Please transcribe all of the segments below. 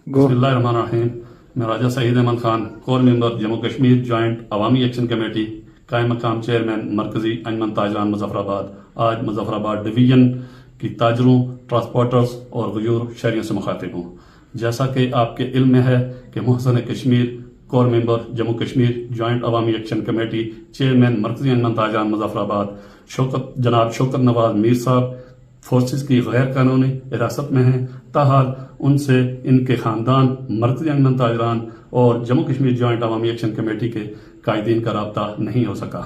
बिस्मिल्लाहिर्रहमानिर्रहीम। मैं Raja Saeed Ahmed Khan, core member Jammu Kashmir joint Awami action committee, कायम मकाम चेयरमैन मरकजी अंजमन ताजरान मुजफ्फराबाद, आज मुजफ्फराबाद डिवीजन की ताजरों, ट्रांसपोर्टर्स और गयूर शहरियों से मुखातिब हूँ। जैसा कि आपके इल्म में है कि मोहसन Kashmir, core member Jammu Kashmir joint Awami action committee, chairman मरकजी अंजमन ताजरान मुजफ्फराबाद, जनाब शौकत नवाज मीर साहब फोर्सेस की गैर कानूनी हिरासत में हैं। ताहाल उनसे इनके खानदान, मरकजी अंजमन ताजरान और Jammu Kashmir joint Awami action committee के कायदीन का रब्ता नहीं हो सका।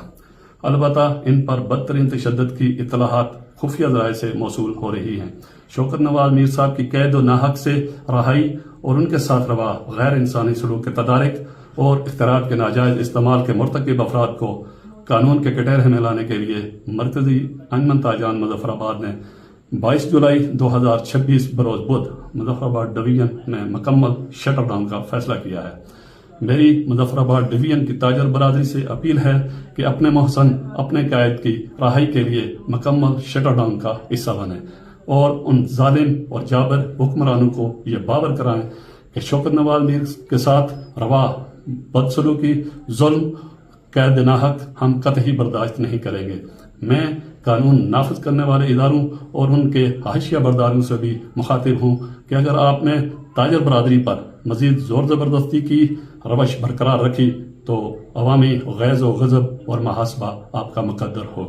अलबत्ता इन पर बदतरीन तशद्दुद की इत्तलाहात खुफिया ज़राए से मौसूल हो रही हैं। शौकत नवाज मीर साहब की कैद व नाहक से रहाई और उनके साथ रवा गैर इंसानी सलूक के तदारिक और इख्तियारात के नाजायज इस्तेमाल के मुर्तकिब अफराद को कानून के कटहरे में लाने के लिए मरकजी अंजमन ताजरान मुजफ्फराबाद ने 22 जुलाई 2026 बरोज बुध मुजफ्फराबाद डिवीजन में मुकम्मल शटर डाउन का फैसला किया है। मेरी मुजफ्फराबाद डिवीजन की ताजर बरादरी से अपील है कि अपने मोहसन, अपने कायद की रहाई के लिए मुकम्मल शटर डाउन का हिस्सा बने और उन जालिम और जाबर हुक्मरानों को ये बावर कराएं कि शौकत नवाज मीर के साथ रवा बदसलूकी, जुल्म, कैद नाहक हम कतई बर्दाश्त नहीं करेंगे। मैं कानून नाफिज करने वाले इदारों और उनके हाशिया बरदारों से भी मुखातिब हूँ कि अगर आपने ताजर बरादरी पर मजीद जोर जबरदस्ती की रवश बरकरार रखी तो अवामी गैज़ व गज़ब और मुहासबा आपका मुकद्दर होगी।